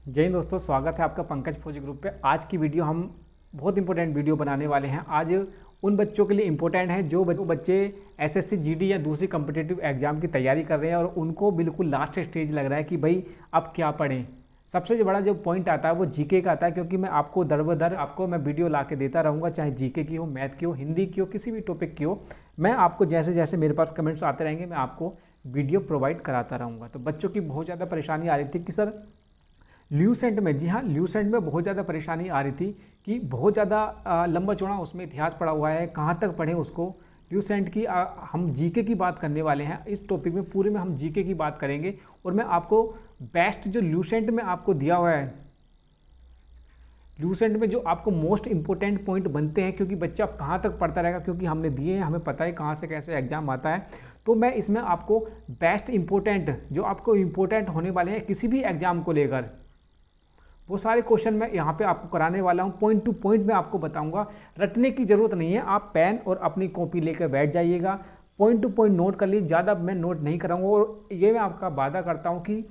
जय हिंद दोस्तों, स्वागत है आपका पंकज फौजी ग्रुप पे। आज की वीडियो हम बहुत इंपॉर्टेंट वीडियो बनाने वाले हैं। आज उन बच्चों के लिए इंपॉर्टेंट है जो बच्चे एसएससी जीडी या दूसरी कॉम्पिटिटिव एग्जाम की तैयारी कर रहे हैं और उनको बिल्कुल लास्ट स्टेज लग रहा है कि भाई अब क्या पढ़ें। सबसे बड़ा जो पॉइंट आता है वो जीके का आता है, क्योंकि मैं आपको दर बदर आपको मैं वीडियो ला के देता रहूँगा, चाहे जीके की हो, मैथ की हो, हिंदी की हो, किसी भी टॉपिक की हो। मैं आपको जैसे जैसे मेरे पास कमेंट्स आते रहेंगे मैं आपको वीडियो प्रोवाइड कराता रहूँगा। तो बच्चों की बहुत ज़्यादा परेशानी आ रही थी कि सर ल्यूसेंट में, जी हाँ, ल्यूसेंट में बहुत ज़्यादा परेशानी आ रही थी कि बहुत ज़्यादा लंबा चौड़ा उसमें इतिहास पड़ा हुआ है, कहाँ तक पढ़ें उसको। ल्यूसेंट की हम जीके की बात करने वाले हैं इस टॉपिक में, पूरे में हम जीके की बात करेंगे। और मैं आपको बेस्ट जो ल्यूसेंट में आपको दिया हुआ है, ल्यूसेंट में जो आपको मोस्ट इंपॉर्टेंट पॉइंट बनते हैं, क्योंकि बच्चा कहाँ तक पढ़ता रहेगा, क्योंकि हमने दिए हैं, हमें पता है कहाँ से कैसे एग्जाम आता है। तो मैं इसमें आपको बेस्ट इंपॉर्टेंट जो आपको इंपॉर्टेंट होने वाले हैं किसी भी एग्जाम को लेकर, वो सारे क्वेश्चन मैं यहाँ पे आपको कराने वाला हूँ। पॉइंट टू पॉइंट मैं आपको बताऊँगा। रटने की ज़रूरत नहीं है, आप पेन और अपनी कॉपी लेकर बैठ जाइएगा, पॉइंट टू पॉइंट नोट कर लीजिए। ज़्यादा मैं नोट नहीं कराऊंगा और ये मैं आपका वादा करता हूँ कि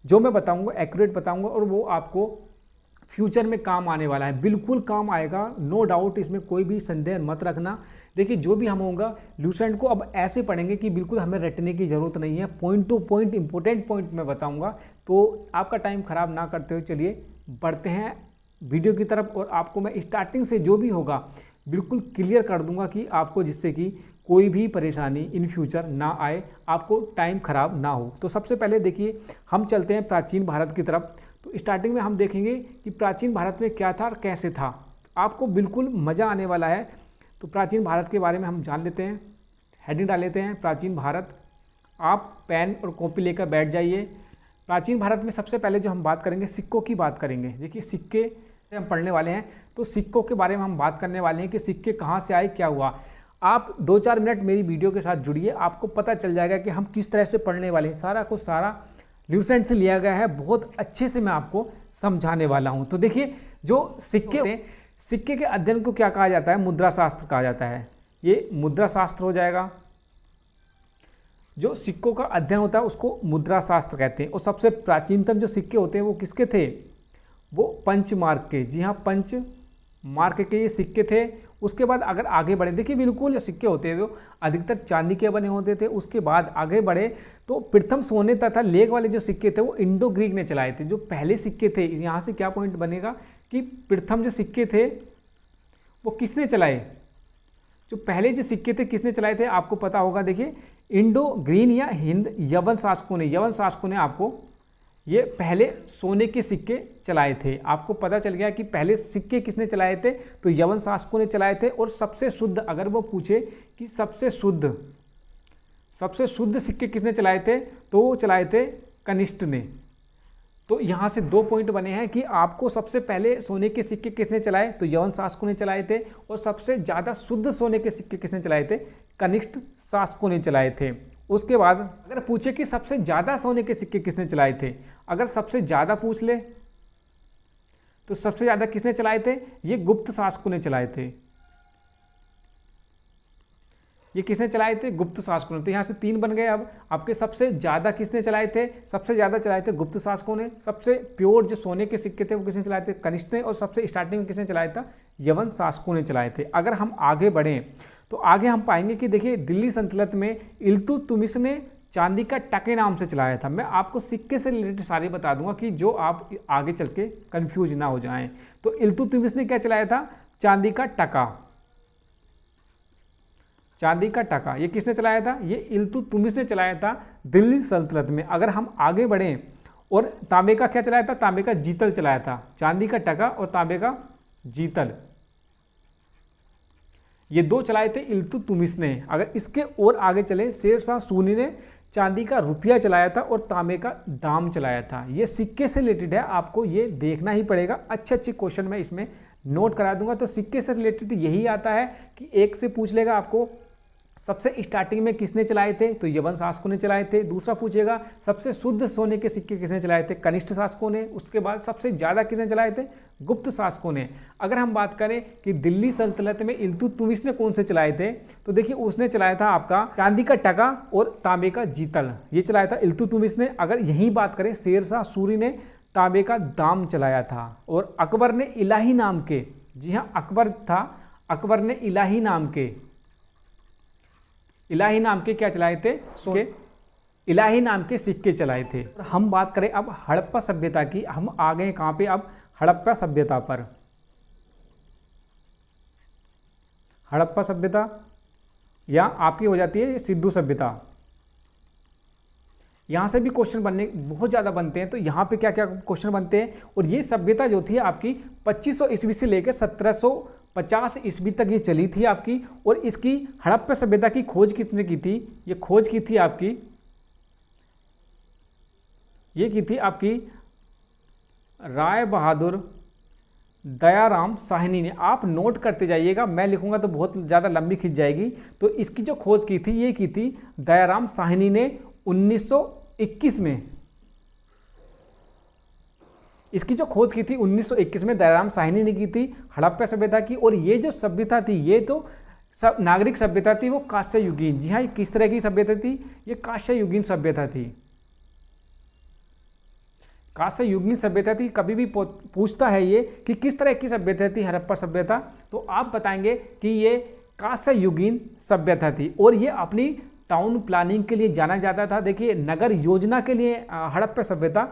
जो मैं बताऊँगा एक्यूरेट बताऊँगा और वो आपको फ्यूचर में काम आने वाला है, बिल्कुल काम आएगा, नो डाउट, इसमें कोई भी संदेह मत रखना। देखिए जो भी हम होगा ल्यूसेंट को अब ऐसे पढ़ेंगे कि बिल्कुल हमें रटने की ज़रूरत नहीं है, point two point important point मैं बताऊंगा। तो आपका टाइम ख़राब ना करते हुए चलिए बढ़ते हैं वीडियो की तरफ। और आपको मैं स्टार्टिंग से जो भी होगा बिल्कुल क्लियर कर दूंगा कि आपको, जिससे कि कोई भी परेशानी इन फ्यूचर ना आए, आपको टाइम ख़राब ना हो। तो सबसे पहले देखिए हम चलते हैं प्राचीन भारत की तरफ। तो स्टार्टिंग में हम देखेंगे कि प्राचीन भारत में क्या था और कैसे था, आपको बिल्कुल मज़ा आने वाला है। तो प्राचीन भारत के बारे में हम जान लेते हैं। हेडिंग डाल लेते हैं प्राचीन भारत। आप पेन और कॉपी लेकर बैठ जाइए। प्राचीन भारत में सबसे पहले जो हम बात करेंगे सिक्कों की बात करेंगे। देखिए सिक्के हम पढ़ने वाले हैं, तो सिक्कों के बारे में हम बात करने वाले हैं कि सिक्के कहाँ से आए, क्या हुआ। आप 2-4 मिनट मेरी वीडियो के साथ जुड़िए, आपको पता चल जाएगा कि हम किस तरह से पढ़ने वाले हैं। सारा को सारा ल्यूसेंट से लिया गया है, बहुत अच्छे से मैं आपको समझाने वाला हूँ। तो देखिए जो सिक्के होते हैं, सिक्के के अध्ययन को क्या कहा जाता है, मुद्रा शास्त्र कहा जाता है। ये मुद्रा शास्त्र हो जाएगा। जो सिक्कों का अध्ययन होता है उसको मुद्रा शास्त्र कहते हैं। और सबसे प्राचीनतम जो सिक्के होते हैं वो किसके थे, वो पंच मार्क के, जी हाँ, पंच मार्क के ये सिक्के थे। उसके बाद अगर आगे बढ़े, देखिए बिल्कुल जो सिक्के होते हैं वो अधिकतर चांदी के बने होते थे। उसके बाद आगे बढ़े तो प्रथम सोने तथा लेग वाले जो सिक्के थे वो इंडो ग्रीक ने चलाए थे। जो पहले सिक्के थे, यहाँ से क्या पॉइंट बनेगा कि प्रथम जो सिक्के थे वो किसने चलाए, जो पहले जो सिक्के थे किसने चलाए थे, आपको पता होगा। देखिए इंडो ग्रीन या हिंद यवन शासकों ने आपको ये पहले सोने के सिक्के चलाए थे। आपको पता चल गया कि पहले सिक्के किसने चलाए थे, तो यवन शासकों ने चलाए थे। और सबसे शुद्ध, अगर वो पूछे कि सबसे शुद्ध सिक्के किसने चलाए थे, तो वो चलाए थे कनिष्ठ ने। तो यहाँ से 2 पॉइंट बने हैं कि आपको सबसे पहले सोने के सिक्के किसने चलाए, तो यवन शासकों ने चलाए थे। और सबसे ज़्यादा शुद्ध सोने के सिक्के किसने चलाए थे, कनिष्ठ शासकों ने चलाए थे। उसके बाद अगर पूछे कि सबसे ज़्यादा सोने के सिक्के किसने चलाए थे, अगर सबसे ज़्यादा पूछ ले तो सबसे ज़्यादा किसने चलाए थे, ये गुप्त शासकों ने चलाए थे। ये किसने चलाए थे, गुप्त शासकों ने। तो यहाँ से 3 बन गए। अब आपके सबसे ज़्यादा किसने चलाए थे, सबसे ज़्यादा चलाए थे गुप्त शासकों ने। सबसे प्योर जो सोने के सिक्के थे वो किसने चलाए थे, कनिष्ठ ने। और सबसे स्टार्टिंग में किसने चलाया था, यवन शासकों ने चलाए थे। अगर हम आगे बढ़ें तो आगे हम पाएंगे कि देखिए दिल्ली सल्तनत में इल्तुतमिश ने चांदी का टके नाम से चलाया था। मैं आपको सिक्के से रिलेटेड सारे बता दूंगा कि जो आप आगे चल के कन्फ्यूज ना हो जाएं। तो इल्तुतमिश ने क्या चलाया था, चांदी का टका। चांदी का टका ये किसने चलाया था, ये इल्तुतमिश ने चलाया था दिल्ली सल्तनत में। अगर हम आगे बढ़ें और तांबे का क्या चलाया था, तांबे का जीतल चलाया था। चांदी का टका और तांबे का जीतल, ये 2 चलाए थे इल्तुतमिश ने। अगर इसके और आगे चले, शेर शाह सूरी ने चांदी का रुपया चलाया था और तांबे का दाम चलाया था। ये सिक्के से रिलेटेड है, आपको ये देखना ही पड़ेगा। अच्छे क्वेश्चन मैं इसमें नोट करा दूंगा। तो सिक्के से रिलेटेड यही आता है कि एक से पूछ लेगा आपको सबसे स्टार्टिंग में किसने चलाए थे, तो यवन शासकों ने चलाए थे। दूसरा पूछेगा सबसे शुद्ध सोने के सिक्के किसने चलाए थे, कनिष्ठ शासकों ने। उसके बाद सबसे ज़्यादा किसने चलाए थे, गुप्त शासकों ने। अगर हम बात करें कि दिल्ली सल्तनत में इल्तुतमिश ने कौन से चलाए थे, तो देखिए उसने चलाया था आपका चांदी का टका और तांबे का जीतल, ये चलाया था इल्तुतमिश ने। अगर यही बात करें शेर शाह सूरी ने, तांबे का दाम चलाया था। और अकबर ने इलाही नाम के, जी हाँ अकबर था, अकबर ने इलाही नाम के क्या चलाए थे, इलाही नाम के सिक्के चलाए थे। हम बात करें अब हड़प्पा सभ्यता की, हम आ गए कहाँ पे, अब हड़प्पा सभ्यता पर। हड़प्पा सभ्यता या आपकी हो जाती है सिंधु सभ्यता। यहाँ से भी क्वेश्चन बनने बहुत ज़्यादा बनते हैं, तो यहाँ पे क्या क्या क्वेश्चन बनते हैं। और ये सभ्यता जो थी आपकी 2500 ईस्वी से लेकर 1750 ईस्वी तक ये चली थी आपकी। और इसकी हड़प्पा सभ्यता की खोज किसने की थी, ये खोज की थी आपकी, ये की थी आपकी राय बहादुर दयाराम साहनी ने। आप नोट करते जाइएगा, मैं लिखूंगा तो बहुत ज़्यादा लंबी खिंच जाएगी। तो इसकी जो खोज की थी ये की थी दयाराम साहनी ने 1921 में। इसकी जो खोज की थी 1921 में दयाराम साहनी ने की थी हड़प्पा सभ्यता की। और ये जो सभ्यता थी ये तो सब नागरिक सभ्यता थी, वो कांस्य युगीन। जी हाँ, ये किस तरह की सभ्यता थी, ये कांस्य युगीन सभ्यता थी। कांस्य युगीन सभ्यता थी। कभी भी पूछता है ये कि किस तरह की सभ्यता थी हड़प्पा सभ्यता, तो आप बताएंगे कि ये कांस्य युगीन सभ्यता थी। और ये अपनी टाउन प्लानिंग के लिए जाना जाता था। देखिए नगर योजना के लिए हड़प्पा सभ्यता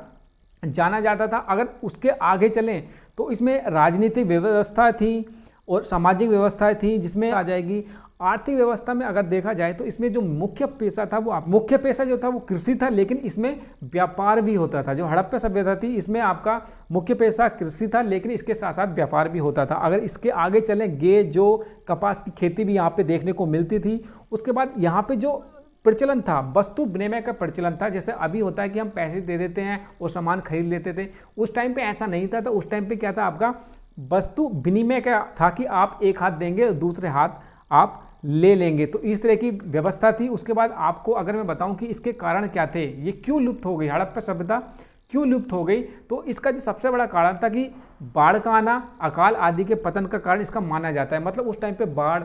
जाना जाता था। अगर उसके आगे चलें तो इसमें राजनीतिक व्यवस्था थी और सामाजिक व्यवस्थाएं थी, जिसमें आ जाएगी आर्थिक व्यवस्था में। अगर देखा जाए तो इसमें जो मुख्य पेशा था, वो मुख्य पेशा जो था वो कृषि था, लेकिन इसमें व्यापार भी होता था। जो हड़प्पा सभ्यता थी इसमें आपका मुख्य पेशा कृषि था, लेकिन इसके साथ साथ व्यापार भी होता था। अगर इसके आगे चलें, गेहूं जो कपास की खेती भी यहाँ पे देखने को मिलती थी। उसके बाद यहाँ पे जो प्रचलन था, वस्तु विनिमय का प्रचलन था। जैसे अभी होता है कि हम पैसे दे देते हैं और सामान खरीद लेते थे, उस टाइम पे ऐसा नहीं था। तो उस टाइम पे क्या था, आपका वस्तु विनिमय का था कि आप एक हाथ देंगे और दूसरे हाथ आप ले लेंगे। तो इस तरह की व्यवस्था थी। उसके बाद आपको अगर मैं बताऊं कि इसके कारण क्या थे, ये क्यों लुप्त हो गई, हड़प्पा सभ्यता क्यों लुप्त हो गई, तो इसका जो सबसे बड़ा कारण था कि बाढ़ का आना, अकाल आदि के पतन का कारण इसका माना जाता है। मतलब उस टाइम पे बाढ़,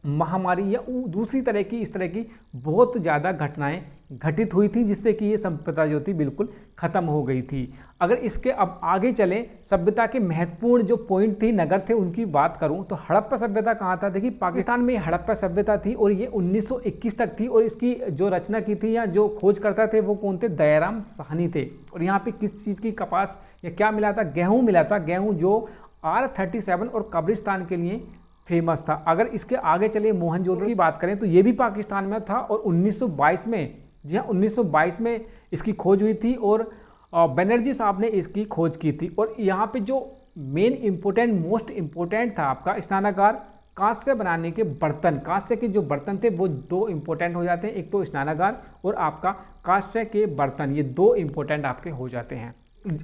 महामारी या दूसरी तरह की इस तरह की बहुत ज़्यादा घटनाएं घटित हुई थी, जिससे कि ये सभ्यता जो थी बिल्कुल ख़त्म हो गई थी। अगर इसके अब आगे चलें, सभ्यता के महत्वपूर्ण जो पॉइंट थी, नगर थे, उनकी बात करूं तो हड़प्पा सभ्यता कहाँ था। देखिए पाकिस्तान में हड़प्पा सभ्यता थी और ये 1921 तक थी। और इसकी जो रचना की थी या जो खोजकर्ता थे वो कौन थे, दयाराम साहनी थे। और यहाँ पर किस चीज़ की, कपास या क्या मिला था, गेहूँ मिला था। गेहूँ जो R37 और कब्रिस्तान के लिए फेमस था। अगर इसके आगे चलिए मोहनजोदड़ो की बात करें तो ये भी पाकिस्तान में था। और 1922 में, जी हाँ 1922 में इसकी खोज हुई थी और बनर्जी साहब ने इसकी खोज की थी। और यहाँ पे जो मेन इम्पोर्टेंट, मोस्ट इम्पोर्टेंट था आपका स्नानागार, कांस्य बनाने के बर्तन, कांस्य के जो बर्तन थे वो दो इम्पोर्टेंट हो जाते हैं, एक तो स्नानागार और आपका कांस्य के बर्तन, ये दो इम्पोर्टेंट आपके हो जाते हैं।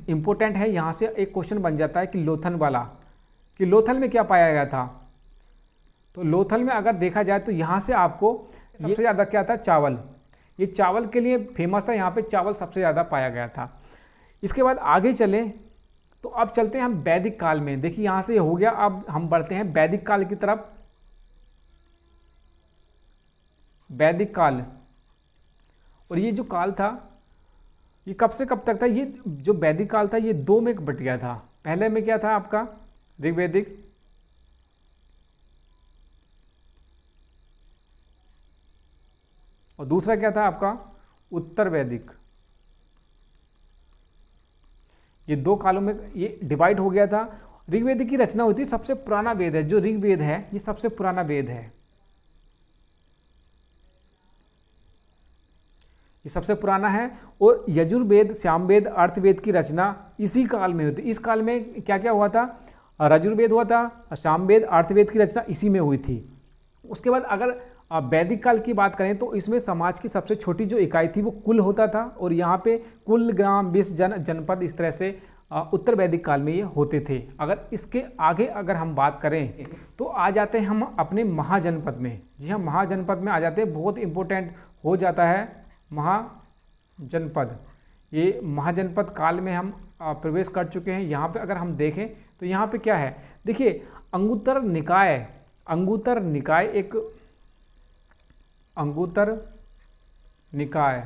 इम्पोर्टेंट है। यहाँ से एक क्वेश्चन बन जाता है कि लोथल वाला, कि लोथल में क्या पाया गया था। तो लोथल में अगर देखा जाए तो यहाँ से आपको सबसे ज़्यादा क्या था, चावल। ये चावल के लिए फेमस था, यहाँ पे चावल सबसे ज़्यादा पाया गया था। इसके बाद आगे चलें तो अब चलते हैं हम वैदिक काल में। देखिए यहाँ से हो गया, अब हम बढ़ते हैं वैदिक काल की तरफ। वैदिक काल, और ये जो काल था ये कब से कब तक था, ये जो वैदिक काल था ये दो में बट गया था। पहले में क्या था आपका ऋग्वैदिक, और दूसरा क्या था आपका उत्तर वैदिक। ये दो कालों में ये डिवाइड हो गया था। ऋग्वेद की रचना हुई थी, सबसे पुराना वेद है जो ऋग्वेद है, ये सबसे पुराना वेद है, ये सबसे पुराना है। और यजुर्वेद, सामवेद, अर्थवेद की रचना इसी काल में हुई थी। इस काल में क्या क्या हुआ था, यजुर्वेद हुआ था, सामवेद, अर्थवेद की रचना इसी में हुई थी। उसके बाद अगर वैदिक काल की बात करें तो इसमें समाज की सबसे छोटी जो इकाई थी वो कुल होता था। और यहाँ पे कुल, ग्राम, विश्व, जनपद, इस तरह से उत्तर वैदिक काल में ये होते थे। अगर इसके आगे अगर हम बात करें तो आ जाते हैं हम अपने महाजनपद में। जी हाँ, महाजनपद में आ जाते हैं, बहुत इंपॉर्टेंट हो जाता है महाजनपद। ये महाजनपद काल में हम प्रवेश कर चुके हैं। यहाँ पे अगर हम देखें तो यहाँ पे क्या है, देखिए अंगुत्तर निकाय, अंगुत्तर निकाय एक, अंगुत्तर निकाय,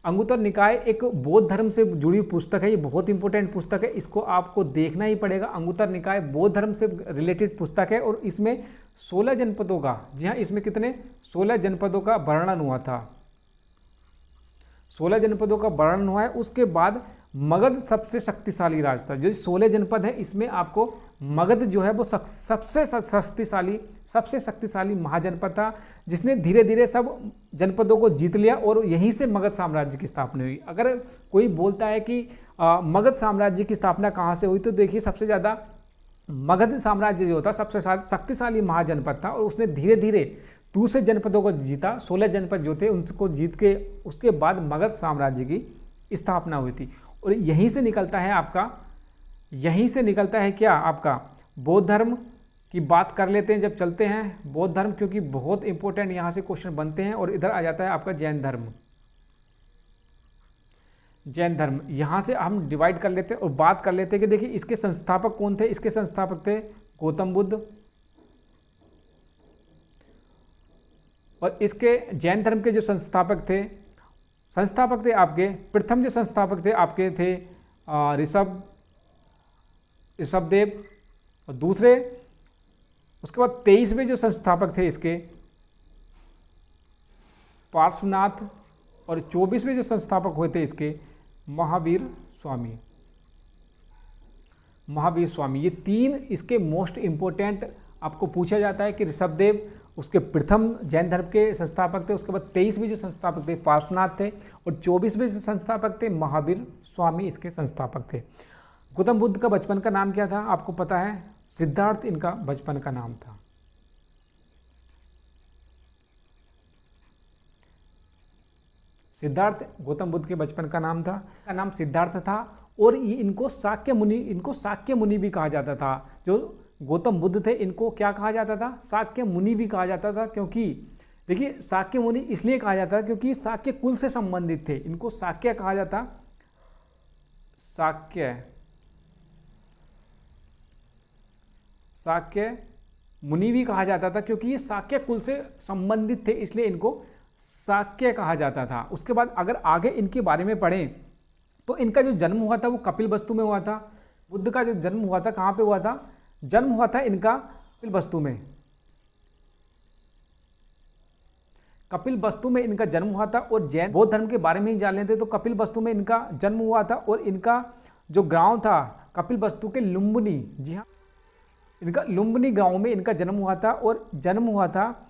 अंगुत्तर निकाय एक बौद्ध धर्म से जुड़ी हुई पुस्तक है, ये बहुत इंपॉर्टेंट पुस्तक है, इसको आपको देखना ही पड़ेगा। अंगुत्तर निकाय बौद्ध धर्म से रिलेटेड पुस्तक है और इसमें 16 जनपदों का, जी हाँ, इसमें कितने 16 जनपदों का वर्णन हुआ था, 16 जनपदों का वर्णन हुआ है। उसके बाद मगध सबसे शक्तिशाली राज था। जो 16 जनपद है इसमें आपको मगध जो है वो सबसे शक्तिशाली महाजनपद था, जिसने धीरे धीरे सब जनपदों को जीत लिया और यहीं से मगध साम्राज्य की स्थापना हुई। अगर कोई बोलता है कि मगध साम्राज्य की स्थापना कहाँ से हुई, तो देखिए सबसे ज़्यादा मगध साम्राज्य जो था सबसे शक्तिशाली महाजनपद था और उसने धीरे धीरे दूसरे जनपदों को जीता। 16 जनपद जो थे उनको जीत के उसके बाद मगध साम्राज्य की स्थापना हुई थी। और यहीं से निकलता है क्या आपका बौद्ध धर्म की बात कर लेते हैं। जब चलते हैं बौद्ध धर्म, क्योंकि बहुत इंपॉर्टेंट यहाँ से क्वेश्चन बनते हैं। और इधर आ जाता है आपका जैन धर्म। जैन धर्म यहाँ से हम डिवाइड कर लेते हैं और बात कर लेते हैं कि देखिए इसके संस्थापक कौन थे। इसके संस्थापक थे गौतम बुद्ध, और इसके जैन धर्म के जो संस्थापक थे आपके, प्रथम जो संस्थापक थे आपके थे ऋषभदेव, और दूसरे उसके बाद 23वें जो संस्थापक थे इसके पार्श्वनाथ, और 24वें जो संस्थापक हुए थे इसके महावीर स्वामी। ये 3 इसके मोस्ट इम्पोर्टेंट आपको पूछा जाता है कि ऋषभदेव उसके प्रथम जैन धर्म के संस्थापक थे, उसके बाद 23वें जो संस्थापक थे पार्श्वनाथ थे, और 24वें जो संस्थापक थे महावीर स्वामी इसके संस्थापक थे। गौतम बुद्ध का बचपन का नाम क्या था आपको पता है? सिद्धार्थ इनका बचपन का नाम था। सिद्धार्थ गौतम बुद्ध के बचपन का नाम था, का नाम सिद्धार्थ था। और ये इनको शाक्य मुनि भी कहा जाता था। जो गौतम बुद्ध थे इनको क्या कहा जाता था? शाक्य मुनि भी कहा जाता था। क्योंकि देखिए शाक्य मुनि इसलिए कहा जाता था क्योंकि शाक्य कुल से संबंधित थे, इनको शाक्य कहा जाता, शाक्य मुनि भी कहा जाता था क्योंकि ये शाक्य कुल से संबंधित थे, इसलिए इनको शाक्य कहा जाता था। उसके बाद अगर आगे इनके बारे में पढ़ें तो इनका जो जन्म हुआ था वो कपिलवस्तु में हुआ था। बुद्ध का जो जन्म हुआ था कहाँ पे हुआ था? जन्म हुआ था इनका कपिलवस्तु में। कपिलवस्तु में इनका जन्म हुआ था। और जैन बौद्ध धर्म के बारे में ही जान लेते तो कपिलवस्तु में इनका जन्म हुआ था। और इनका जो गांव था कपिलवस्तु के लुम्बिनी, जी हाँ, इनका लुम्बिनी गांव में इनका जन्म हुआ था।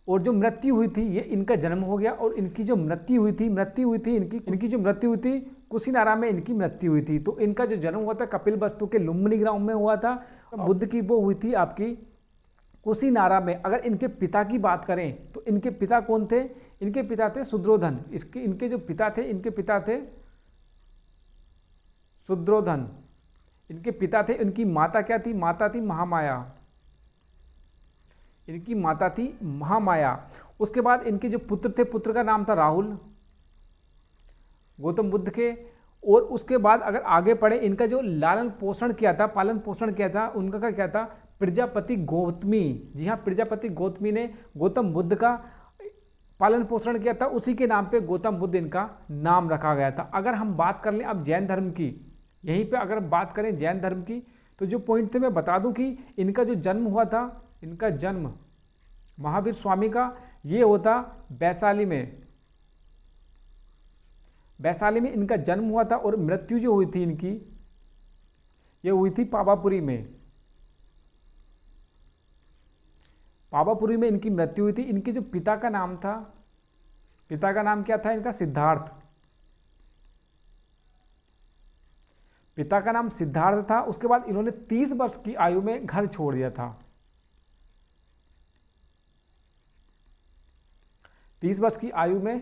और जो मृत्यु हुई थी ये इनका जन्म हो गया। और इनकी जो मृत्यु हुई थी इनकी जो मृत्यु हुई थी कुशीनारा में इनकी मृत्यु हुई थी। तो इनका जो जन्म हुआ था कपिलवस्तु के लुम्बिनी गांव में हुआ था। बुद्ध की वो हुई थी आपकी कुशीनारा में। अगर इनके पिता की बात करें तो इनके पिता कौन थे? इनके पिता थे शुद्रोधन। इनके जो पिता थे शुद्रोधन। इनके पिता थे, इनकी माता क्या थी? माता थी महामाया। इनकी माता थी महामाया। उसके बाद इनके जो पुत्र थे, पुत्र का नाम था राहुल, गौतम बुद्ध के। और उसके बाद अगर आगे पढ़े इनका जो पालन पोषण किया था उनका क्या था? प्रजापति गौतमी। जी हाँ, प्रजापति गौतमी ने गौतम बुद्ध का पालन पोषण किया था, उसी के नाम पे गौतम बुद्ध इनका नाम रखा गया था। अगर हम बात कर लें अब जैन धर्म की, यहीं पे अगर बात करें जैन धर्म की तो जो पॉइंट थे मैं बता दूं कि इनका जो जन्म हुआ था, इनका जन्म महावीर स्वामी का ये होता वैशाली में। वैशाली में इनका जन्म हुआ था। और मृत्यु जो हुई थी इनकी ये हुई थी पावापुरी में। पावापुरी में इनकी मृत्यु हुई थी। इनके जो पिता का नाम था, पिता का नाम क्या था इनका? सिद्धार्थ। पिता का नाम सिद्धार्थ था। उसके बाद इन्होंने 30 वर्ष की आयु में घर छोड़ दिया था। 30 वर्ष की आयु में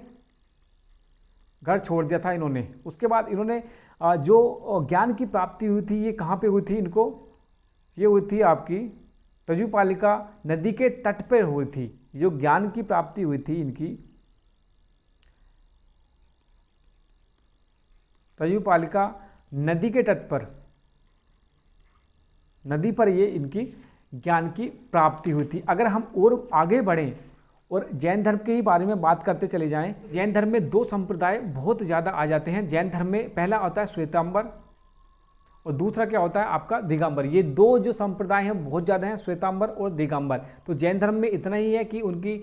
घर छोड़ दिया था इन्होंने। उसके बाद इन्होंने जो ज्ञान की प्राप्ति हुई थी ये कहाँ पे हुई थी इनको? ये हुई थी आपकी तजुपालिका नदी के तट पर हुई थी। जो ज्ञान की प्राप्ति हुई थी इनकी तजुपालिका नदी के तट पर, नदी पर ये इनकी ज्ञान की प्राप्ति हुई थी। अगर हम और आगे बढ़ें और जैन धर्म के ही बारे में बात करते चले जाएं, जैन धर्म में दो संप्रदाय बहुत ज़्यादा आ जाते हैं। जैन धर्म में पहला होता है श्वेतांबर और दूसरा क्या होता है आपका दिगंबर। ये दो जो संप्रदाय हैं बहुत ज़्यादा हैं, श्वेतांबर और दिगंबर। तो जैन धर्म में इतना ही है कि उनकी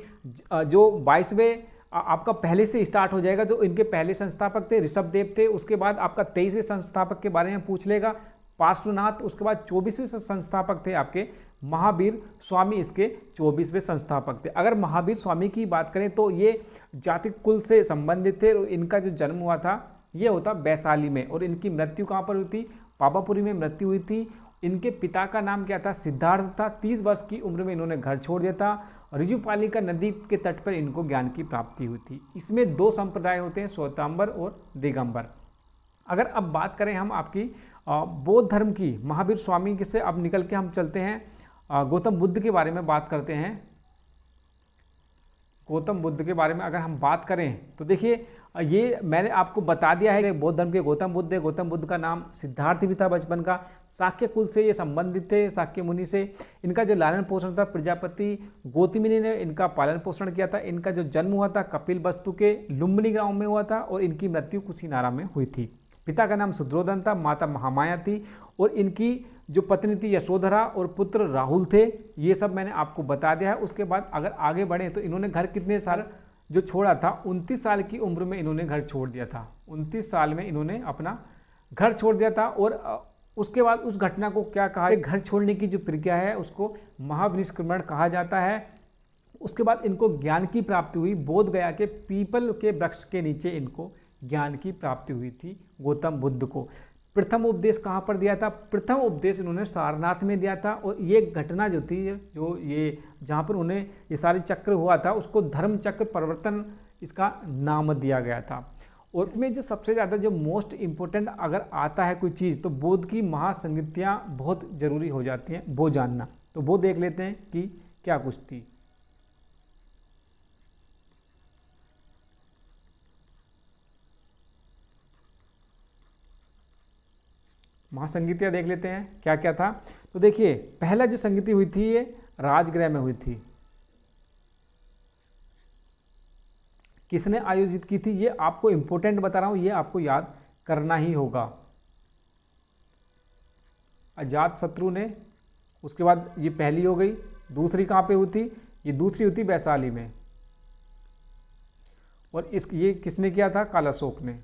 जो 22वें आपका पहले से स्टार्ट हो जाएगा। जो इनके पहले संस्थापक थे ऋषभदेव थे, उसके बाद आपका 23वें संस्थापक के बारे में पूछ लेगा पार्श्वनाथ, उसके बाद 24वें संस्थापक थे आपके महावीर स्वामी, इसके 24वें संस्थापक थे। अगर महावीर स्वामी की बात करें तो ये जातिक कुल से संबंधित थे और इनका जो जन्म हुआ था ये होता वैशाली में और इनकी मृत्यु कहाँ पर हुई थी, पावापुरी में मृत्यु हुई थी। इनके पिता का नाम क्या था, सिद्धार्थ था। 30 वर्ष की उम्र में इन्होंने घर छोड़ दिया था। ऋजुपालिका नदी के तट पर इनको ज्ञान की प्राप्ति हुई थी। इसमें दो संप्रदाय होते हैं, श्वेतांबर और दिगंबर। अगर अब बात करें हम आपकी बौद्ध धर्म की, महावीर स्वामी से अब निकल के हम चलते हैं गौतम बुद्ध के बारे में बात करते हैं। गौतम बुद्ध के बारे में अगर हम बात करें तो देखिए ये मैंने आपको बता दिया है कि बौद्ध धर्म के गौतम बुद्ध है। गौतम बुद्ध का नाम सिद्धार्थ भी था बचपन का। शाक्य कुल से ये संबंधित थे, शाक्य मुनि से। इनका जो लालन पोषण था प्रजापति गौतमी ने इनका पालन पोषण किया था। इनका जो जन्म हुआ था कपिल वस्तु के लुम्बिनी गांव में हुआ था और इनकी मृत्यु कुशीनारा में हुई थी। पिता का नाम सुद्रोधन था, माता महामाया थी और इनकी जो पत्नी थी यशोधरा और पुत्र राहुल थे। ये सब मैंने आपको बता दिया है। उसके बाद अगर आगे बढ़े तो इन्होंने घर कितने साल जो छोड़ा था, 29 साल की उम्र में इन्होंने घर छोड़ दिया था। 29 साल में इन्होंने अपना घर छोड़ दिया था और उसके बाद उस घटना को क्या कहा, घर छोड़ने की जो प्रक्रिया है उसको महाविनिष्क्रमण कहा जाता है। उसके बाद इनको ज्ञान की प्राप्ति हुई। बोध गया के पीपल के वृक्ष के नीचे इनको ज्ञान की प्राप्ति हुई थी गौतम बुद्ध को। प्रथम उपदेश कहाँ पर दिया था, प्रथम उपदेश इन्होंने सारनाथ में दिया था। और ये घटना जो थी, जो ये जहाँ पर उन्हें ये सारी चक्र हुआ था उसको धर्म चक्र परिवर्तन इसका नाम दिया गया था। और इसमें जो सबसे ज़्यादा जो मोस्ट इम्पोर्टेंट अगर आता है कोई चीज़ तो बोध की महासंगतियाँ बहुत ज़रूरी हो जाती हैं, वो जानना। तो वो देख लेते हैं कि क्या कुछ थी। महासंगीतियाँ देख लेते हैं क्या क्या था। तो देखिए पहला जो संगीति हुई थी ये राजगृह में हुई थी। किसने आयोजित की थी, ये आपको इंपॉर्टेंट बता रहा हूं, ये आपको याद करना ही होगा। अजात शत्रु ने। उसके बाद ये पहली हो गई। दूसरी कहाँ पे हुई थी, ये दूसरी हुई थी वैशाली में। और ये किसने किया था, कालाशोक ने।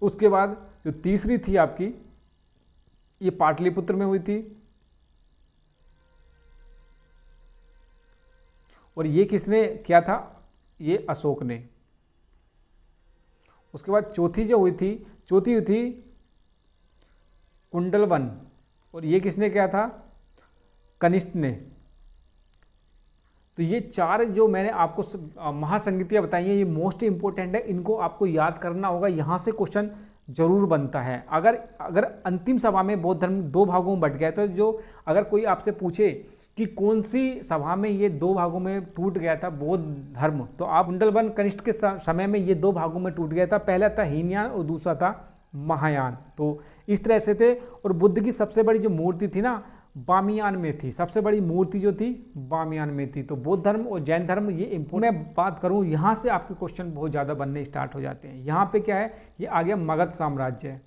उसके बाद जो तीसरी थी आपकी ये पाटलिपुत्र में हुई थी। और ये किसने किया था, ये अशोक ने। उसके बाद चौथी जो हुई थी, चौथी हुई थी कुंडलवन। और ये किसने किया था, कनिष्ठ ने। तो ये चार जो मैंने आपको महासंगीतियाँ बताई हैं ये मोस्ट इंपॉर्टेंट है, इनको आपको याद करना होगा। यहाँ से क्वेश्चन जरूर बनता है। अगर अंतिम सभा में बौद्ध धर्म दो भागों में बट गया तो जो अगर कोई आपसे पूछे कि कौन सी सभा में ये दो भागों में टूट गया था बौद्ध धर्म, तो आप कुंडलवन कनिष्ठ के समय में ये दो भागों में टूट गया था। पहला था हीनयान और दूसरा था महायान। तो इस तरह से थे। और बुद्ध की सबसे बड़ी जो मूर्ति थी ना बामियान में थी, सबसे बड़ी मूर्ति जो थी बामियान में थी। तो बौद्ध धर्म और जैन धर्म ये इम्पोर्टेंट। मैं बात करूँ यहाँ से आपके क्वेश्चन बहुत ज़्यादा बनने स्टार्ट हो जाते हैं। यहाँ पे क्या है, ये आ गया मगध साम्राज्य।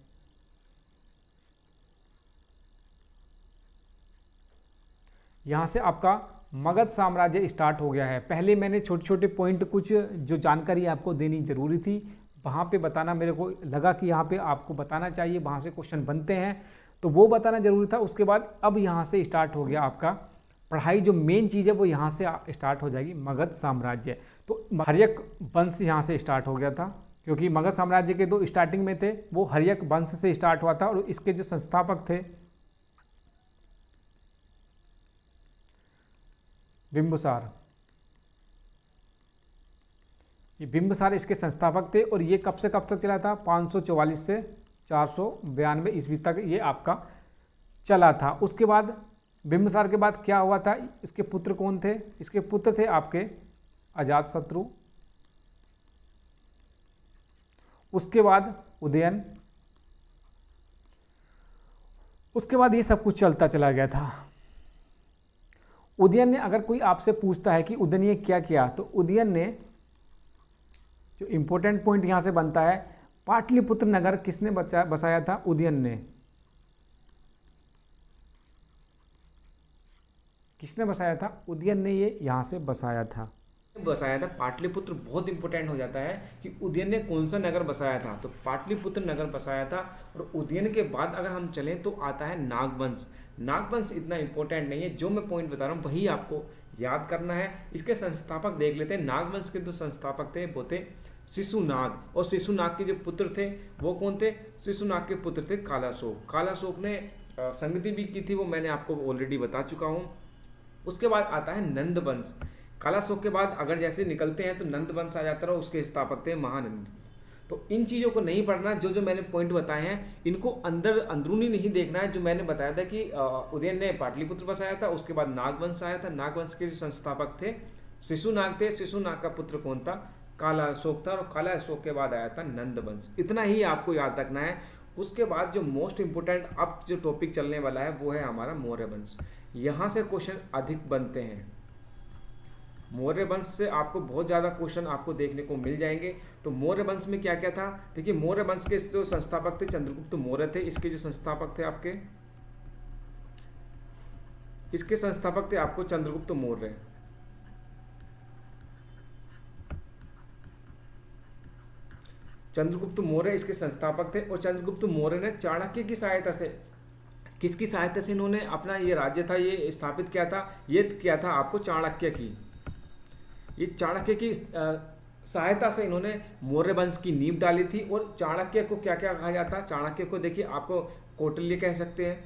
यहाँ से आपका मगध साम्राज्य स्टार्ट हो गया है। पहले मैंने छोटे छोटे पॉइंट कुछ जो जानकारी आपको देनी जरूरी थी वहाँ पे बताना मेरे को लगा कि यहाँ पे आपको बताना चाहिए, वहाँ से क्वेश्चन बनते हैं तो वो बताना जरूरी था। उसके बाद अब यहाँ से स्टार्ट हो गया आपका पढ़ाई, जो मेन चीज़ है वो यहाँ से स्टार्ट हो जाएगी, मगध साम्राज्य। तो हर्यक वंश यहाँ से स्टार्ट हो गया था, क्योंकि मगध साम्राज्य के दो स्टार्टिंग में थे, वो हर्यक वंश से स्टार्ट हुआ था। और इसके जो संस्थापक थे बिंबिसार, ये बिंबिसार इसके संस्थापक थे। और ये कब से कब तक चला था, 544 से 492 ईस्वी तक ये आपका चला था। उसके बाद बिंबिसार के बाद क्या हुआ था, इसके पुत्र कौन थे, इसके पुत्र थे आपके अजातशत्रु, उसके बाद उदयन, उसके बाद ये सब कुछ चलता चला गया था। उदयन ने, अगर कोई आपसे पूछता है कि उदयन ने क्या किया, तो उदयन ने, जो इंपॉर्टेंट पॉइंट यहाँ से बनता है, पाटलिपुत्र नगर किसने बसाया था? उदयन ने। किसने बसाया था? उदयन ने ये यहाँ से बसाया था। पाटलिपुत्र बहुत इंपॉर्टेंट हो जाता है कि उदयन ने कौन सा नगर बसाया था, तो पाटलिपुत्र नगर बसाया था। और उदयन के बाद अगर हम चलें तो आता है नागवंश। नागवंश इतना इंपॉर्टेंट नहीं है, जो मैं पॉइंट बता रहा हूँ वही आपको याद करना है। इसके संस्थापक देख लेते हैं। नागवंश के जो संस्थापक थे वो थे शिशुनाग, और शिशुनाग के जो पुत्र थे वो कौन थे? शिशुनाग के पुत्र थे कालाशोक। कालाशोक ने संगति भी की थी, वो मैंने आपको ऑलरेडी बता चुका हूँ। उसके बाद आता है नंदवंश। कालाशोक के बाद अगर जैसे निकलते हैं तो नंदवंश आ जाता है, उसके स्थापक थे महानंद। तो इन चीज़ों को नहीं पढ़ना, जो जो मैंने पॉइंट बताए हैं इनको अंदरूनी नहीं देखना है। जो मैंने बताया था कि उदयन ने पाटलिपुत्र बसाया था, उसके बाद नागवंश आया था। नागवंश के जो संस्थापक थे शिशुनाग थे। शिशुनाग का पुत्र कौन था? कालाशोक था। और कालाशोक के बाद आया था नंदवंश। इतना ही आपको याद रखना है। उसके बाद जो मोस्ट इंपोर्टेंट अब जो टॉपिक चलने वाला है वो है हमारा मौर्य वंश। यहाँ से क्वेश्चन अधिक बनते हैं। मौर्य वंश से आपको बहुत ज़्यादा क्वेश्चन आपको देखने को मिल जाएंगे। तो मौर्य वंश में क्या क्या था? देखिए, मौर्य वंश के जो संस्थापक थे चंद्रगुप्त मौर्य थे। इसके जो संस्थापक थे आपके, इसके संस्थापक थे आपको चंद्रगुप्त मौर्य। चंद्रगुप्त मौर्य इसके संस्थापक थे। और चंद्रगुप्त मौर्य ने चाणक्य की सहायता से, किसकी सहायता से इन्होंने अपना ये राज्य था ये स्थापित किया था? ये किया था आपको चाणक्य की, ये चाणक्य की सहायता से इन्होंने मौर्य वंश की नींव डाली थी। और चाणक्य को क्या क्या कहा जाता है? चाणक्य को देखिए, आपको कौटिल्य कह सकते हैं,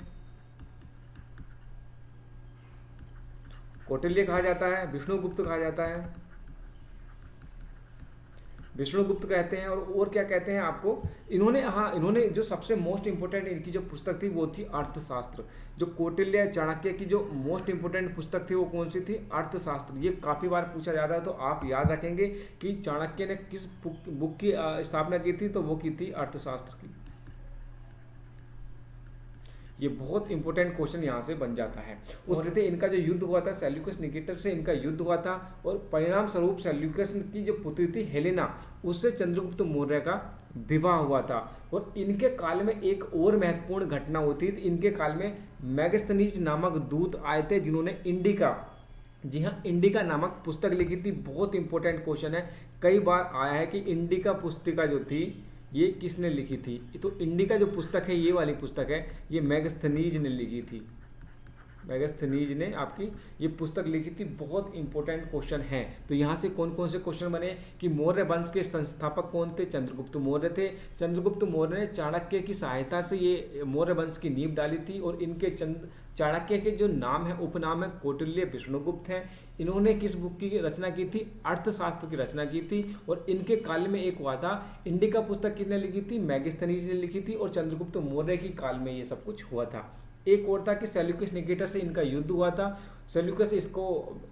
कौटिल्य कहा जाता है, विष्णुगुप्त कहा जाता है, विष्णुगुप्त कहते हैं। और क्या कहते हैं आपको? इन्होंने जो सबसे मोस्ट इंपोर्टेंट इनकी जो पुस्तक थी वो थी अर्थशास्त्र। जो कौटिल्य चाणक्य की जो मोस्ट इंपोर्टेंट पुस्तक थी वो कौन सी थी? अर्थशास्त्र। ये काफ़ी बार पूछा जाता है, तो आप याद रखेंगे कि चाणक्य ने किस बुक की स्थापना की थी, तो वो की थी अर्थशास्त्र की। ये बहुत इंपॉर्टेंट क्वेश्चन यहाँ से बन जाता है। उस कहते इनका जो युद्ध हुआ था सेल्यूकस निकेटर से, इनका युद्ध हुआ था। और परिणाम स्वरूप सेल्यूकस की जो पुत्री थी हेलेना, उससे चंद्रगुप्त मौर्य का विवाह हुआ था। और इनके काल में एक और महत्वपूर्ण घटना होती थी। इनके काल में मेगास्थनीज नामक दूत आए थे, जिन्होंने इंडिका, जी हाँ, इंडिका नामक पुस्तक लिखी थी। बहुत इंपॉर्टेंट क्वेश्चन है, कई बार आया है कि इंडिका पुस्तिका जो थी ये किसने लिखी थी? तो इंडिका जो पुस्तक है, ये वाली पुस्तक है, ये मेगास्थनीज ने लिखी थी। मेगास्थनीज ने आपकी ये पुस्तक लिखी थी। बहुत इंपॉर्टेंट क्वेश्चन है। तो यहाँ से कौन कौन से क्वेश्चन बने कि मौर्य वंश के संस्थापक कौन थे? चंद्रगुप्त मौर्य थे। चंद्रगुप्त मौर्य ने चाणक्य की सहायता से ये मौर्य वंश की नींव डाली थी। और इनके चाणक्य के जो नाम है, उपनाम है कौटिल्य, विष्णुगुप्त हैं। इन्होंने किस बुक की रचना की थी? अर्थशास्त्र की रचना की थी। और इनके काल में एक हुआ था, इंडिका पुस्तक किसने लिखी थी? मेगास्थनीज ने लिखी थी। और चंद्रगुप्त मौर्य की काल में ये सब कुछ हुआ था। एक और था कि सेल्यूकस निकेटर से इनका युद्ध हुआ था। सेल्यूकस इसको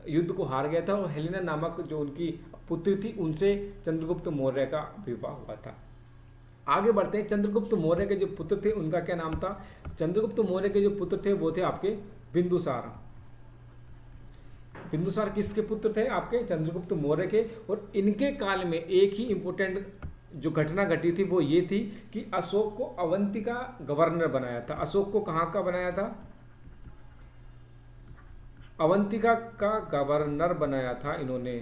युद्ध को हार गया था। और हेलेना नामक जो उनकी पुत्री थी, उनसे चंद्रगुप्त मौर्य का विवाह हुआ था। आगे बढ़ते हैं। चंद्रगुप्त मौर्य के जो पुत्र थे उनका क्या नाम था? चंद्रगुप्त मौर्य के जो पुत्र थे वो थे आपके बिंदुसार। बिंदुसार किसके पुत्र थे? आपके चंद्रगुप्त मौर्य के। और इनके काल में एक ही इंपॉर्टेंट जो घटना घटी थी वो ये थी कि अशोक को अवंती का गवर्नर बनाया था। अशोक को कहाँ का बनाया था? अवंतिका का गवर्नर बनाया था इन्होंने।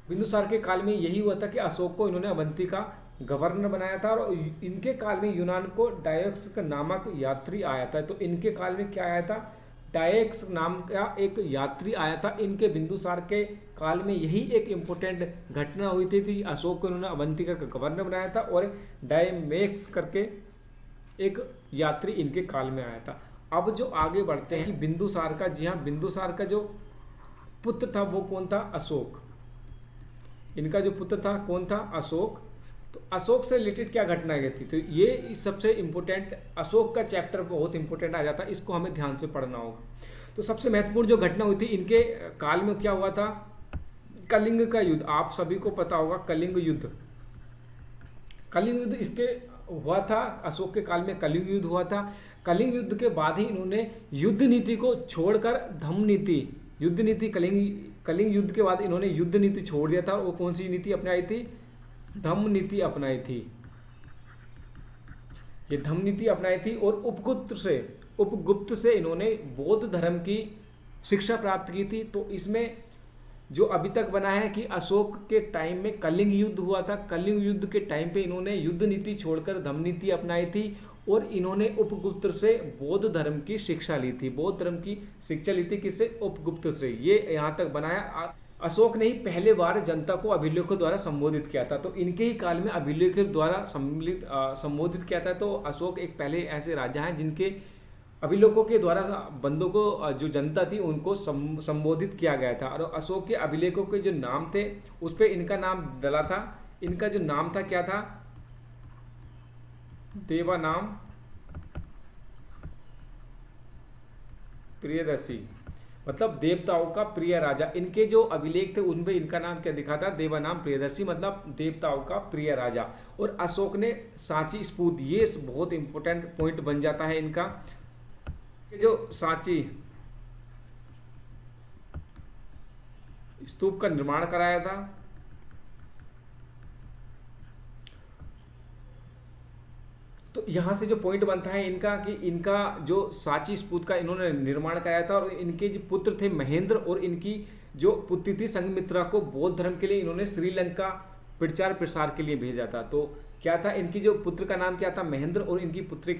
बिंदुसार के काल में यही हुआ था कि अशोक को इन्होंने अवंती का गवर्नर बनाया था। और इनके काल में यूनान को डायोक्स नामक यात्री आया था। तो इनके काल में क्या आया था? डायक्स नाम का एक यात्री आया था। इनके बिंदुसार के काल में यही एक इम्पोर्टेंट घटना हुई थी। अशोक को इन्होंने अवंतिका का गवर्नर बनाया था। और डायमेक्स करके एक यात्री इनके काल में आया था। अब जो आगे बढ़ते हैं कि बिंदुसार का, जी हाँ, बिंदुसार का जो पुत्र था वो कौन था? अशोक। इनका जो पुत्र था कौन था? अशोक। तो अशोक से रिलेटेड क्या घटना गई थी? तो ये सबसे इम्पोर्टेंट, अशोक का चैप्टर बहुत इंपॉर्टेंट आ जाता है, इसको हमें ध्यान से पढ़ना होगा। तो सबसे महत्वपूर्ण जो घटना हुई थी इनके काल में क्या हुआ था? कलिंग का युद्ध। आप सभी को पता होगा कलिंग युद्ध। कलिंग युद्ध इसके हुआ था, अशोक के काल में कलिंग युद्ध हुआ था। कलिंग युद्ध के बाद ही इन्होंने युद्ध नीति को छोड़कर धम्म नीति, युद्ध नीति, कलिंग युद्ध के बाद इन्होंने युद्ध नीति छोड़ दिया था। वो कौन सी नीति अपनाई थी? धम्म नीति अपनाई थी। ये धम्म नीति अपनाई थी। और उपगुप्त से इन्होंने बौद्ध धर्म की शिक्षा प्राप्त की थी। तो इसमें जो अभी तक बना है कि अशोक के टाइम में कलिंग युद्ध हुआ था, कलिंग युद्ध के टाइम पे इन्होंने युद्ध नीति छोड़कर धम्म नीति अपनाई थी और इन्होंने उपगुप्त से बौद्ध धर्म की शिक्षा ली थी। बौद्ध धर्म की शिक्षा ली थी किससे? उपगुप्त से। ये यहाँ तक बनाया। अशोक ने ही पहले बार जनता को अभिलेखों द्वारा संबोधित किया था। तो इनके ही काल में अभिलेखों द्वारा संबोधित किया था। तो अशोक एक पहले ऐसे राजा हैं जिनके अभिलेखों के द्वारा बंदों को, जो जनता थी उनको संबोधित किया गया था। और अशोक के अभिलेखों के जो नाम थे उस पर इनका नाम डला था। इनका जो नाम था क्या था? देवानाम प्रियदर्शी, मतलब देवताओं का प्रिय राजा। इनके जो अभिलेख थे उनमें इनका नाम क्या दिखा था? देवानाम प्रियदर्शी, मतलब देवताओं का प्रिय राजा। और अशोक ने सांची स्तूप, ये बहुत इंपॉर्टेंट पॉइंट बन जाता है इनका, जो सांची स्तूप का निर्माण कराया था। तो यहाँ से जो पॉइंट बनता है इनका कि इनका जो सांची स्तूप का इन्होंने निर्माण कराया था और इनके जो पुत्र थे महेंद्र और इनकी जो पुत्री थी संघमित्रा को बौद्ध धर्म के लिए इन्होंने श्रीलंका प्रचार प्रसार के लिए भेजा था। तो क्या था? इनकी जो पुत्र का नाम क्या था? महेंद्र। और इनकी पुत्री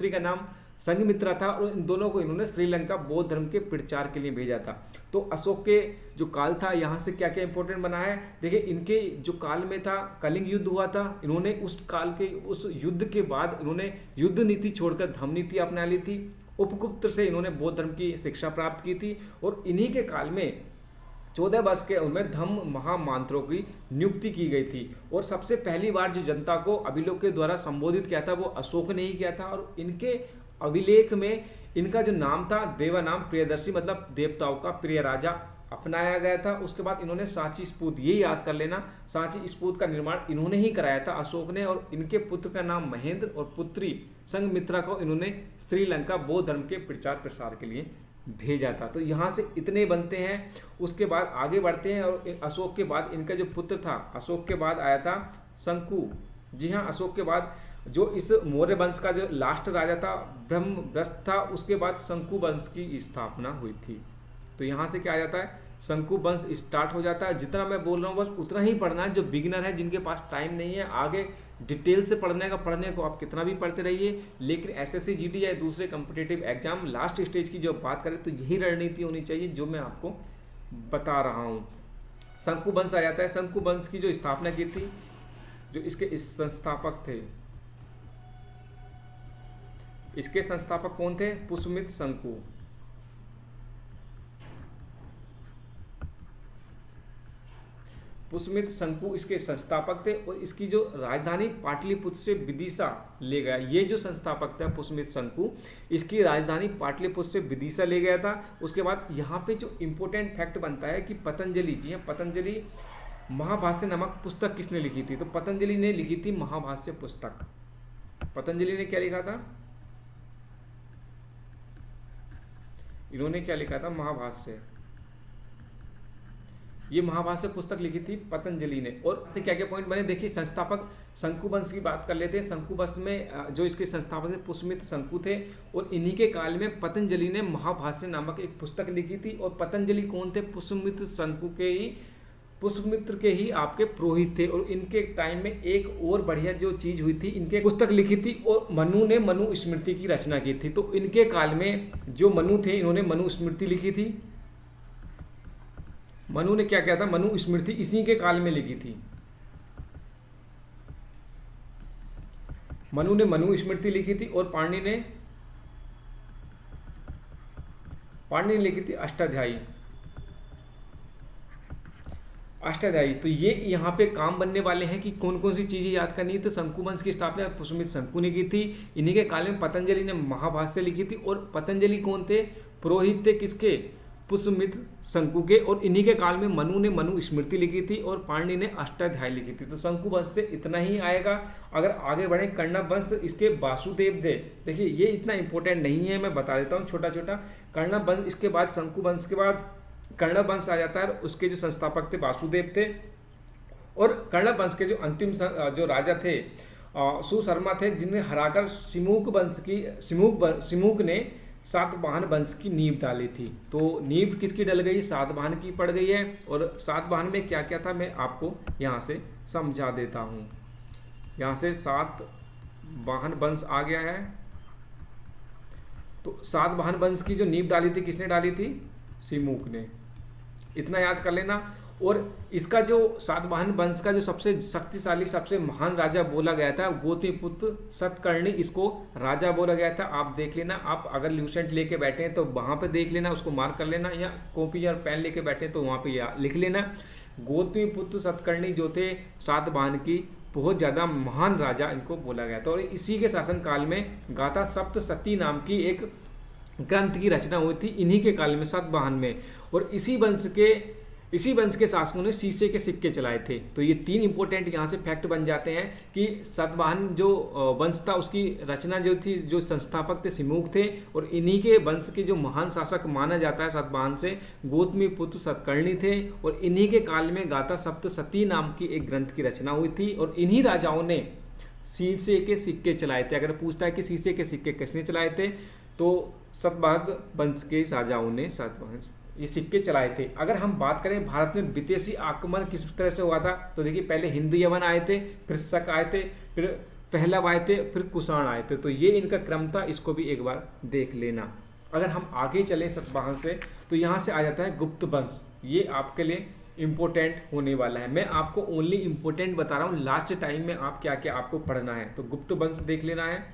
का नाम संघमित्रा था। और इन दोनों को इन्होंने श्रीलंका बौद्ध धर्म के प्रचार के लिए भेजा था। तो अशोक के जो काल था यहाँ से क्या क्या इंपॉर्टेंट बना है? देखिए, इनके जो काल में था कलिंग युद्ध हुआ था। इन्होंने उस काल के उस युद्ध के बाद इन्होंने युद्ध नीति छोड़कर धम्म नीति अपना ली थी। उपगुप्त से इन्होंने बौद्ध धर्म की शिक्षा प्राप्त की थी। और इन्हीं के काल में 14 वर्ष के उनमें धम्म महामांत्रों की नियुक्ति की गई थी। और सबसे पहली बार जो जनता को अभिलेख के द्वारा संबोधित किया था वो अशोक ने ही किया था। और इनके अभिलेख में इनका जो नाम था देवानाम प्रियदर्शी, मतलब देवताओं का प्रिय राजा अपनाया गया था। उसके बाद इन्होंने सांची स्तूप, ये याद कर लेना, सांची स्तूप का निर्माण इन्होंने ही कराया था अशोक ने। और इनके पुत्र का नाम महेंद्र और पुत्री संघमित्रा को इन्होंने श्रीलंका बौद्ध धर्म के प्रचार प्रसार के लिए भेजा था। तो यहाँ से इतने बनते हैं। उसके बाद आगे बढ़ते हैं। और अशोक के बाद इनका जो पुत्र था, अशोक के बाद आया था शंकु। जी हाँ, अशोक के बाद जो इस मौर्य वंश का जो लास्ट राजा था ब्रह्मव्रत था, उसके बाद शंकु वंश की स्थापना हुई थी। तो यहाँ से क्या आ जाता है? शंकु वंश स्टार्ट हो जाता है। जितना मैं बोल रहा हूँ बस उतना ही पढ़ना है। जो बिगिनर है, जिनके पास टाइम नहीं है आगे डिटेल से पढ़ने को आप कितना भी पढ़ते रहिए, लेकिन एसएससी जीडी या दूसरे कॉम्पिटिटिव एग्जाम लास्ट स्टेज की जो बात करें तो यही रणनीति होनी चाहिए जो मैं आपको बता रहा हूँ। शंकु वंश आ जाता है। शंकु वंश की जो स्थापना की थी, जो इसके संस्थापक थे, इसके संस्थापक कौन थे? पुष्यमित्र शंकु। पुष्यमित्र शंकु इसके संस्थापक थे। और इसकी जो राजधानी पाटलिपुत्र से विदिशा ले गया, ये जो संस्थापक था पुष्यमित्र शंकु, इसकी राजधानी पाटलिपुत्र से विदिशा ले गया था। उसके बाद यहाँ पे जो इम्पोर्टेंट फैक्ट बनता है कि पतंजलि, जी हाँ, पतंजलि महाभाष्य नामक पुस्तक किसने लिखी थी? तो पतंजलि ने लिखी थी महाभाष्य पुस्तक। पतंजलि ने क्या लिखा था? इन्होंने क्या लिखा था? महाभाष्य। ये महाभाष्य पुस्तक लिखी थी पतंजलि ने। और से क्या क्या पॉइंट बने देखिए। संस्थापक शंकु वंश की बात कर लेते हैं। शंकु वंश में जो इसके संस्थापक थे पुष्यमित्र शंकु थे। और इन्हीं के काल में पतंजलि ने महाभाष्य नामक एक पुस्तक लिखी थी। और पतंजलि कौन थे? पुष्यमित्र शंकु के ही, पुष्यमित्र के ही आपके पुरोहित थे। और इनके टाइम में एक और बढ़िया जो चीज हुई थी, इनके पुस्तक लिखी थी और मनु ने मनु स्मृति की रचना की थी। तो इनके काल में जो मनु थे, इन्होंने मनु स्मृति लिखी थी। मनु ने क्या किया था? मनु स्मृति इसी के काल में लिखी थी। मनु ने मनु स्मृति लिखी थी। और पाणिनि ने लिखी थी अष्टाध्यायी। अष्टाध्यायी। तो ये यहाँ पे काम बनने वाले हैं कि कौन कौन सी चीजें याद करनी है। तो शंकु वंश की स्थापना पुष्यमित्र शंकु ने की थी। इन्हीं के काल में पतंजलि ने महाभाष्य लिखी थी। और पतंजलि कौन थे? पुरोहित थे किसके? पुष्यमित्र शंकु के, और इन्हीं के काल में मनु ने मनु स्मृति लिखी थी और पाणिनि ने अष्टाध्यायी लिखी थी। तो शंकु वंश से इतना ही आएगा। अगर आगे बढ़े कर्णव वंश, इसके वासुदेव थे। देखिए ये इतना इंपॉर्टेंट नहीं है, मैं बता देता हूँ छोटा छोटा। कर्णव वंश, इसके बाद शंकु वंश के बाद कर्णव वंश आ जाता है। उसके जो संस्थापक थे वासुदेव थे, और कर्णव वंश के जो अंतिम जो राजा थे सुशर्मा थे, जिन्हें हराकर सिमुक ने सातवाहन वंश की नींव डाली थी। तो नींव किसकी डल गई? सातवाहन की पड़ गई है। और सातवाहन में क्या क्या था मैं आपको यहाँ से समझा देता हूँ। यहाँ से सातवाहन वंश आ गया है। तो सातवाहन वंश की जो नींव डाली थी किसने डाली थी? सिमुक ने। इतना याद कर लेना। और इसका जो सातवाहन वंश का जो सबसे शक्तिशाली, सबसे महान राजा बोला गया था, गौतमीपुत्र सतकर्णी, इसको राजा बोला गया था। आप देख लेना, आप अगर ल्यूसेंट लेके बैठे हैं तो वहाँ पे देख लेना, उसको मार्क कर लेना, या कॉपी या पेन लेके बैठे हैं तो वहाँ पे लिख लेना। गौतमीपुत्र सतकर्णी जो थे सातवाहन की बहुत ज़्यादा महान राजा इनको बोला गया था। और इसी के शासनकाल में गाथा सप्तशती नाम की एक ग्रंथ की रचना हुई थी, इन्हीं के काल में सातवाहन में। और इसी वंश के शासकों ने शीशे के सिक्के चलाए थे। तो ये तीन इंपॉर्टेंट यहाँ से फैक्ट बन जाते हैं कि सातवाहन जो वंश था उसकी रचना जो थी, जो संस्थापक थे सिमुक थे, और इन्हीं के वंश के जो महान शासक माना जाता है सातवाहन से गौतमीपुत्र सतकर्णी थे। और इन्हीं के काल में गाथा सप्तशती नाम की एक ग्रंथ की रचना हुई थी, और इन्हीं राजाओं ने शीशे के सिक्के चलाए थे। अगर पूछता है कि शीशे के सिक्के किसने चलाए थे, तो सतवाहन वंश के राजाओं ने ये सिक्के चलाए थे। अगर हम बात करें भारत में विदेशी आक्रमण किस तरह से हुआ था, तो देखिए पहले हिंद यवन आए थे, फिर शक आए थे, फिर पहलव आए थे, फिर कुषाण आए थे। तो ये इनका क्रम था, इसको भी एक बार देख लेना। अगर हम आगे चलें सातवाहन से, तो यहाँ से आ जाता है गुप्त वंश। ये आपके लिए इम्पोर्टेंट होने वाला है। मैं आपको ओनली इम्पोर्टेंट बता रहा हूँ, लास्ट टाइम में आप क्या क्या आपको पढ़ना है। तो गुप्त वंश देख लेना है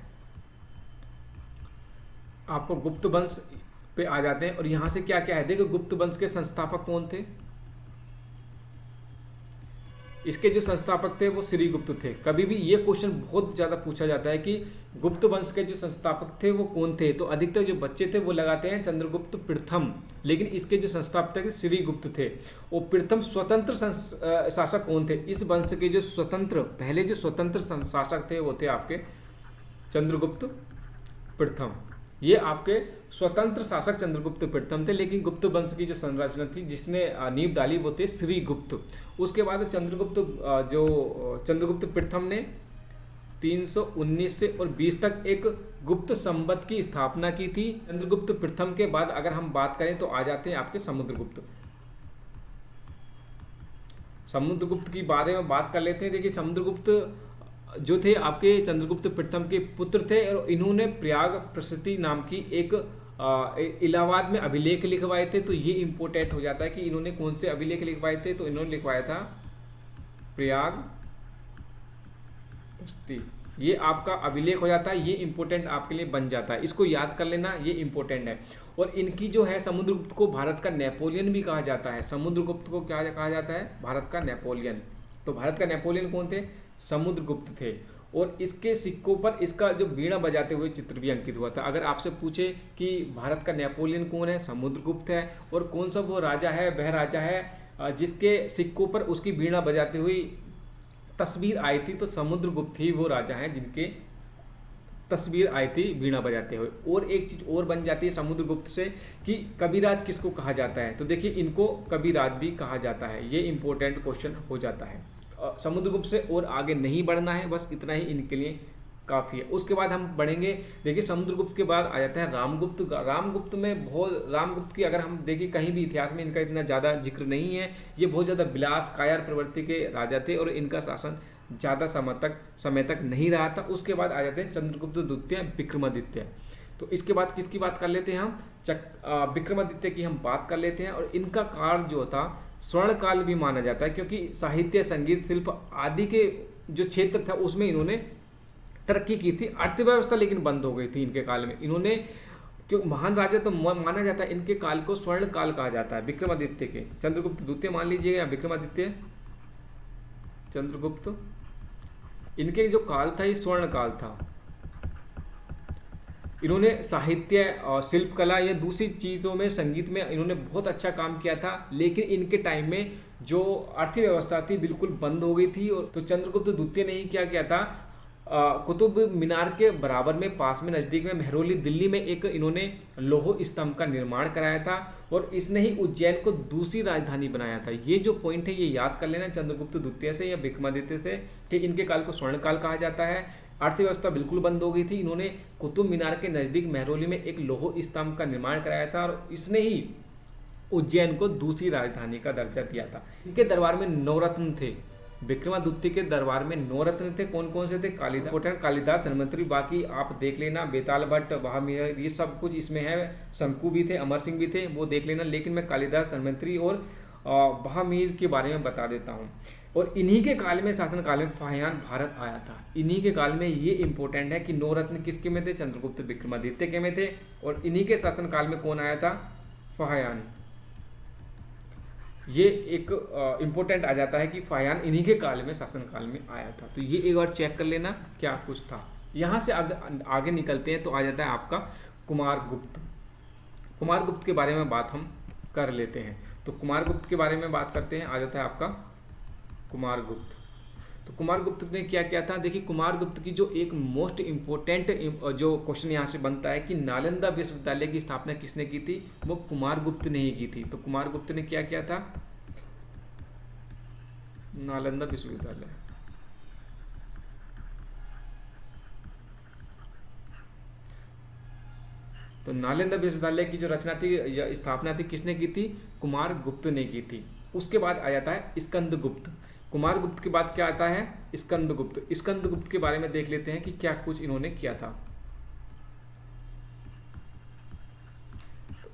आपको। गुप्त वंश पे आ जाते हैं, और यहाँ से क्या क्या है देखो। गुप्त वंश के संस्थापक कौन थे? इसके जो संस्थापक थे वो श्रीगुप्त थे। कभी भी ये क्वेश्चन बहुत ज़्यादा पूछा जाता है कि गुप्त वंश के जो संस्थापक थे वो कौन थे। तो अधिकतर जो बच्चे थे वो लगाते हैं चंद्रगुप्त प्रथम, लेकिन इसके जो संस्थापक थे श्रीगुप्त थे। और प्रथम स्वतंत्र शासक कौन थे? इस वंश के जो पहले जो स्वतंत्र शासक थे वो थे आपके चंद्रगुप्त प्रथम। ये आपके स्वतंत्र शासक चंद्रगुप्त प्रथम थे, लेकिन गुप्त वंश की जो संरचना थी जिसने नींव डाली वो थे श्रीगुप्त। उसके बाद चंद्रगुप्त प्रथम ने 319 से और 20 तक एक गुप्त संवत की स्थापना की थी। चंद्रगुप्त प्रथम के बाद अगर हम बात करें तो आ जाते हैं आपके समुद्रगुप्त की बारे में बात कर लेते हैं। देखिए समुद्रगुप्त जो थे आपके चंद्रगुप्त प्रथम के पुत्र थे, और इन्होंने प्रयाग प्रसिद्धि नाम की एक इलाहाबाद में अभिलेख लिखवाए थे। तो ये इंपॉर्टेंट हो जाता है कि इन्होंने कौन से अभिलेख लिखवाए थे। तो इन्होंने लिखवाया था प्रयाग प्रसिद्धि। ये आपका अभिलेख हो जाता है, ये इंपॉर्टेंट आपके लिए बन जाता है, इसको याद कर लेना, ये इंपॉर्टेंट है। और इनकी जो है समुद्रगुप्त को भारत का नेपोलियन भी कहा जाता है। समुद्रगुप्त को क्या कहा जाता है? भारत का नेपोलियन। तो भारत का नेपोलियन कौन थे? समुद्रगुप्त थे। और इसके सिक्कों पर इसका जो वीणा बजाते हुए चित्र भी अंकित हुआ था। अगर आपसे पूछे कि भारत का नेपोलियन कौन है, समुद्रगुप्त है। और कौन सा वो राजा है, वह राजा है जिसके सिक्कों पर उसकी वीणा बजाते हुए तस्वीर आई थी, तो समुद्रगुप्त ही वो राजा हैं जिनके तस्वीर आई थी वीणा बजाते हुए। और एक चीज़ और बन जाती है समुद्रगुप्त से कि कविराज किसको कहा जाता है। तो देखिए इनको कविराज भी कहा जाता है, ये इंपॉर्टेंट क्वेश्चन हो जाता है। समुद्रगुप्त से और आगे नहीं बढ़ना है, बस इतना ही इनके लिए काफ़ी है। उसके बाद हम बढ़ेंगे। देखिए समुद्रगुप्त के बाद आ जाता है रामगुप्त। रामगुप्त की अगर हम देखें कहीं भी इतिहास में इनका इतना ज़्यादा जिक्र नहीं है। ये बहुत ज़्यादा विलास कायर प्रवृत्ति के राजा थे, और इनका शासन ज़्यादा समय तक नहीं रहा था। उसके बाद आ जाते हैं चंद्रगुप्त द्वितीय, विक्रमादित्य। तो इसके बाद किसकी बात कर लेते हैं हम? विक्रमादित्य की हम बात कर लेते हैं। और इनका काल जो था स्वर्ण काल भी माना जाता है, क्योंकि साहित्य, संगीत, शिल्प आदि के जो क्षेत्र था उसमें इन्होंने तरक्की की थी। अर्थव्यवस्था लेकिन बंद हो गई थी इनके काल में। इन्होंने क्यों महान राजा तो माना जाता है, इनके काल को स्वर्ण काल कहा जाता है विक्रमादित्य के। चंद्रगुप्त द्वितीय मान लीजिएगा या विक्रमादित्य, चंद्रगुप्त, इनके जो काल था ये स्वर्ण काल था। इन्होंने साहित्य और शिल्पकला या दूसरी चीज़ों में, संगीत में इन्होंने बहुत अच्छा काम किया था। लेकिन इनके टाइम में जो अर्थव्यवस्था थी बिल्कुल बंद हो गई थी। और तो चंद्रगुप्त द्वितीय ने ही क्या किया था, कुतुब मीनार के बराबर में, पास में, नज़दीक में, महरौली दिल्ली में एक इन्होंने लौह स्तंभ का निर्माण कराया था। और इसने ही उज्जैन को दूसरी राजधानी बनाया था। ये जो पॉइंट है ये याद कर लेना चंद्रगुप्त द्वितीय से या विक्रमादित्य से, कि इनके काल को स्वर्ण काल कहा जाता है। अर्थव्यवस्था बिल्कुल बंद हो गई थी। इन्होंने कुतुब मीनार के नज़दीक महरौली में एक लौह स्तंभ का निर्माण कराया था और इसने ही उज्जैन को दूसरी राजधानी का दर्जा दिया था। इनके दरबार में नवरत्न थे। विक्रमादित्य के दरबार में नवरत्न थे। कौन कौन से थे? कालिदास, धन्वंतरि, बाकी आप देख लेना, बेताल भट्ट, महावीर, ये सब कुछ इसमें है। शंकु भी थे, अमर सिंह भी थे, वो देख लेना। लेकिन मैं कालिदास, धन्वंतरि और महावीर के बारे में बता देता हूँ। और इन्हीं के काल में, शासन काल में फाहियान भारत आया था। इन्हीं के काल में, ये इंपॉर्टेंट है कि नवरत्न किसके में थे? चंद्रगुप्त विक्रमादित्य के में थे। और इन्हीं के शासन काल में कौन आया था? फाहियान। ये एक इम्पोर्टेंट आ जाता है कि फाहियान इन्हीं के काल में, शासन काल में आया था। तो ये एक बार चेक कर लेना क्या कुछ था। यहाँ से आगे निकलते हैं तो आ जाता है आपका कुमारगुप्त। कुमारगुप्त के बारे में बात हम कर लेते हैं। तो कुमारगुप्त के बारे में बात करते हैं। आ जाता है आपका कुमारगुप्त। तो कुमारगुप्त ने क्या किया था? देखिए, कुमारगुप्त की जो एक मोस्ट इम्पोर्टेंट जो क्वेश्चन यहाँ से बनता है कि नालंदा विश्वविद्यालय की स्थापना किसने की थी? वो कुमारगुप्त ने ही की थी। तो कुमारगुप्त ने क्या किया था? नालंदा विश्वविद्यालय। तो नालंदा विश्वविद्यालय की जो रचना थी या स्थापना थी किसने की थी? कुमारगुप्त ने की थी। उसके बाद आ जाता है स्कंदगुप्त। कुमारगुप्त के बाद क्या आता है? स्कंदगुप्त। स्कंदगुप्त के बारे में देख लेते हैं कि क्या कुछ इन्होंने किया था।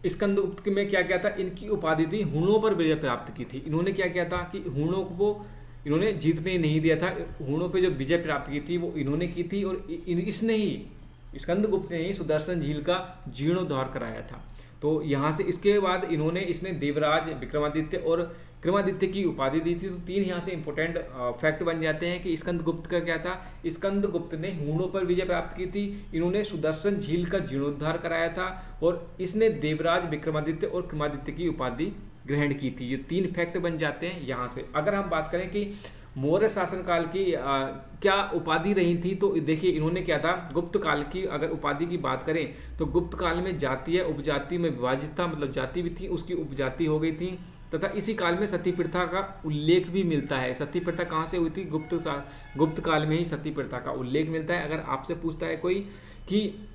स्कंदगुप्त में क्या किया था? इनकी उपाधि थी हुणों पर विजय प्राप्त की थी। इन्होंने क्या किया था कि हुणों को इन्होंने जीतने नहीं दिया था। हुणों पे जो विजय प्राप्त की थी वो इन्होंने की थी। और इसने ही, स्कंदगुप्त ने ही सुदर्शन झील का जीर्णोद्धार कराया था। तो यहाँ से इसके बाद इसने देवराज, विक्रमादित्य और विक्रमादित्य की उपाधि दी थी। तो तीन यहाँ से इंपॉर्टेंट फैक्ट बन जाते हैं कि स्कंदगुप्त का क्या था? स्कंदगुप्त ने हुणों पर विजय प्राप्त की थी, इन्होंने सुदर्शन झील का जीर्णोद्धार कराया था और इसने देवराज, विक्रमादित्य और विक्रमादित्य की उपाधि ग्रहण की थी। ये तीन फैक्ट बन जाते हैं यहाँ से। अगर हम बात करें कि मौर्य शासनकाल की क्या उपाधि रही थी, तो देखिए इन्होंने क्या था, गुप्त काल की अगर उपाधि की बात करें तो गुप्त काल में जातीय उपजाति में विभाजित था, मतलब जाति भी थी, उसकी उपजाति हो गई थी, तथा इसी काल में सती प्रथा का उल्लेख भी मिलता है। सती प्रथा कहाँ से हुई थी? गुप्त काल में ही सती प्रथा का उल्लेख मिलता है। अगर आपसे पूछता है कोई कि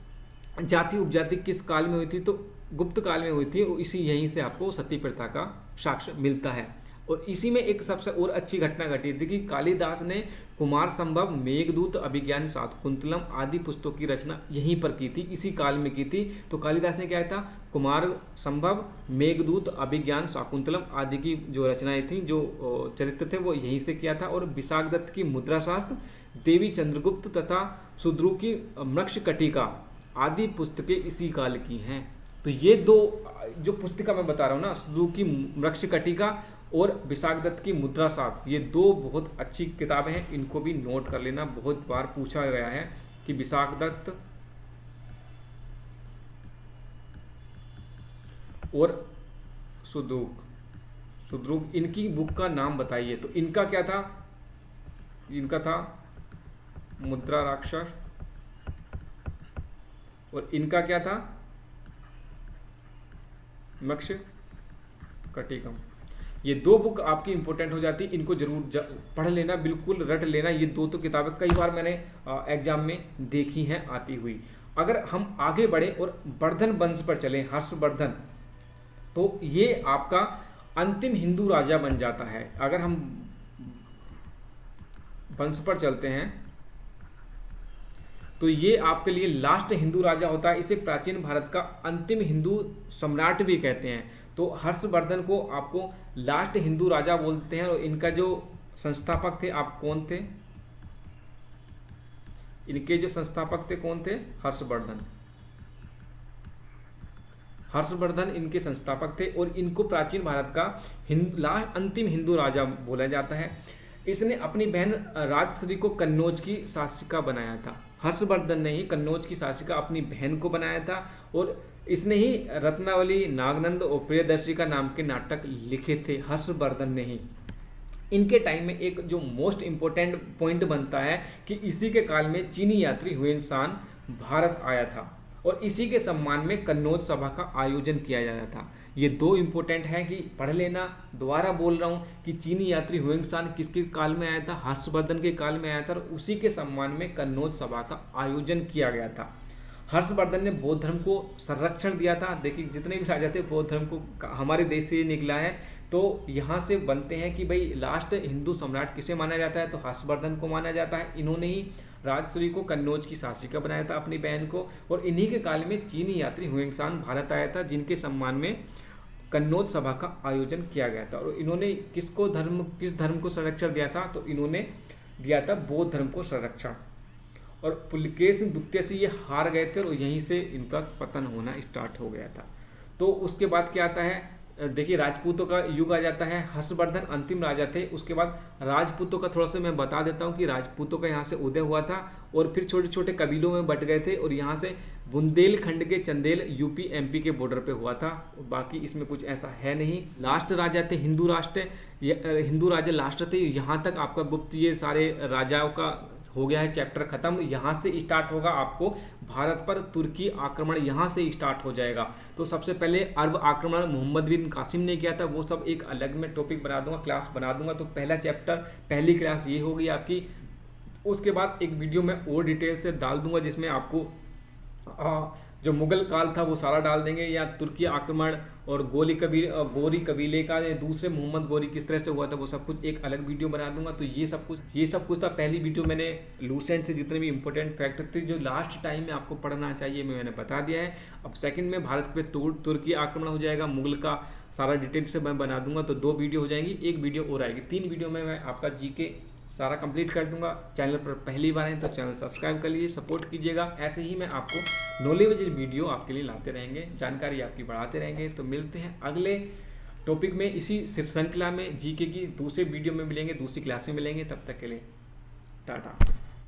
जाति उपजाति किस काल में हुई थी, तो गुप्त काल में हुई थी और इसी यहीं से आपको सती प्रथा का साक्ष्य मिलता है। और इसी में एक सबसे और अच्छी घटना घटी थी कि कालिदास ने कुमार संभव, मेघदूत, अभिज्ञान शाकुंतलम आदि पुस्तकों की रचना यहीं पर की थी, इसी काल में की थी। तो कालिदास ने क्या था? कुमार संभव, मेघदूत, अभिज्ञान शाकुंतलम आदि की जो रचनाएं थी, जो चरित्र थे, वो यहीं से किया था। और विशाखदत्त की मुद्रा शास्त्र, देवी चंद्रगुप्त तथा सुद्रु की मृक्षकटिका आदि पुस्तकें इसी काल की हैं। तो ये दो जो पुस्तिका मैं बता रहा हूँ ना, सुद्रु की मृक्षकटिका और विशाखदत्त की मुद्रा शास्त्र, ये दो बहुत अच्छी किताबें हैं, इनको भी नोट कर लेना। बहुत बार पूछा गया है कि विशाखदत्त और सुद्रुक इनकी बुक का नाम बताइए। तो इनका क्या था? इनका था मुद्रा राक्षस और इनका क्या था? मृक्षकटिकम। ये दो बुक आपकी इंपॉर्टेंट हो जाती, इनको जरूर पढ़ लेना, बिल्कुल रट लेना। ये दो तो किताबें कई बार मैंने एग्जाम में देखी हैं आती हुई। अगर हम आगे बढ़े और वर्धन वंश पर चलें, हर्षवर्धन, तो ये आपका अंतिम हिंदू राजा बन जाता है। अगर हम वंश पर चलते हैं तो ये आपके लिए लास्ट हिंदू राजा होता है। इसे प्राचीन भारत का अंतिम हिंदू सम्राट भी कहते हैं। तो हर्षवर्धन को आपको लास्ट हिंदू राजा बोलते हैं। और इनका जो संस्थापक थे, आप कौन थे? इनके जो संस्थापक थे कौन थे? हर्षवर्धन इनके संस्थापक थे और इनको प्राचीन भारत का अंतिम हिंदू राजा बोला जाता है। इसने अपनी बहन राजश्री को कन्नौज की शासिका बनाया था। हर्षवर्धन ने ही कन्नौज की शासिका अपनी बहन को बनाया था और इसने ही रत्नावली, नागनंद और प्रियदर्शी का नाम के नाटक लिखे थे, हर्षवर्धन ने ही। इनके टाइम में एक जो मोस्ट इम्पोर्टेंट पॉइंट बनता है कि इसी के काल में चीनी यात्री हुएनसांग भारत आया था और इसी के सम्मान में कन्नौज सभा का आयोजन किया जाता था। ये दो इम्पोर्टेंट है कि पढ़ लेना। दोबारा बोल रहा हूँ कि चीनी यात्री हुएनसांग किसके काल में आया था, हर्षवर्धन के काल में आया था और उसी के सम्मान में कन्नौज सभा का आयोजन किया गया था। हर्षवर्धन ने बौद्ध धर्म को संरक्षण दिया था। देखिए जितने भी राजा थे बौद्ध धर्म को हमारे देश से निकला है, तो यहाँ से बनते हैं कि भाई लास्ट हिंदू सम्राट किसे माना जाता है, तो हर्षवर्धन को माना जाता है। इन्होंने ही राजश्री को कन्नौज की शासिका बनाया था अपनी बहन को और इन्हीं के काल में चीनी यात्री हुएनसांग भारत आया था जिनके सम्मान में कन्नौज सभा का आयोजन किया गया था। और इन्होंने किस धर्म को संरक्षण दिया था, तो इन्होंने दिया था बौद्ध धर्म को संरक्षण। और पुलकेशिन द्वितीय से ये हार गए थे और यहीं से इनका पतन होना स्टार्ट हो गया था। तो उसके बाद क्या आता है, देखिए राजपूतों का युग आ जाता है। हर्षवर्धन अंतिम राजा थे। उसके बाद राजपूतों का थोड़ा सा मैं बता देता हूँ कि राजपूतों का यहाँ से उदय हुआ था और फिर छोटे छोटे कबीलों में बट गए थे और यहाँ से बुंदेलखंड के चंदेल यूपी एमपी के बॉर्डर पे हुआ था। बाकी इसमें कुछ ऐसा है नहीं। लास्ट राजा थे हिंदू राजा लास्ट थे। यहाँ तक आपका गुप्त ये सारे राजाओं का हो गया है चैप्टर खत्म। यहाँ से स्टार्ट होगा आपको भारत पर तुर्की आक्रमण, यहाँ से स्टार्ट हो जाएगा। तो सबसे पहले अरब आक्रमण मोहम्मद बिन कासिम ने किया था, वो सब एक अलग में टॉपिक बना दूंगा, क्लास बना दूंगा। तो पहला चैप्टर, पहली क्लास ये होगी आपकी। उसके बाद एक वीडियो में और डिटेल से डाल दूंगा जिसमें आपको जो मुगल काल था वो सारा डाल देंगे, या तुर्की आक्रमण और गोरी कबीले का दूसरे मोहम्मद गोरी किस तरह से हुआ था, वो सब कुछ एक अलग वीडियो बना दूंगा। तो ये सब कुछ था। पहली वीडियो मैंने लूसेंट से जितने भी इंपॉर्टेंट फैक्ट थे जो लास्ट टाइम में आपको पढ़ना चाहिए मैंने बता दिया है। अब सेकंड में भारत पे तुर्की आक्रमण हो जाएगा, मुगल का सारा डिटेल से मैं बना दूंगा। तो 2 वीडियो हो जाएंगी, एक वीडियो और आएगी। 3 वीडियो में मैं आपका जीके सारा कंप्लीट कर दूंगा। चैनल पर पहली बार है तो चैनल सब्सक्राइब कर लीजिए, सपोर्ट कीजिएगा। ऐसे ही मैं आपको नॉलेजेबल वीडियो आपके लिए लाते रहेंगे, जानकारी आपकी बढ़ाते रहेंगे। तो मिलते हैं अगले टॉपिक में, इसी श्रृंखला में जीके की दूसरे वीडियो में मिलेंगे, दूसरी क्लास में मिलेंगे। तब तक के लिए टाटा।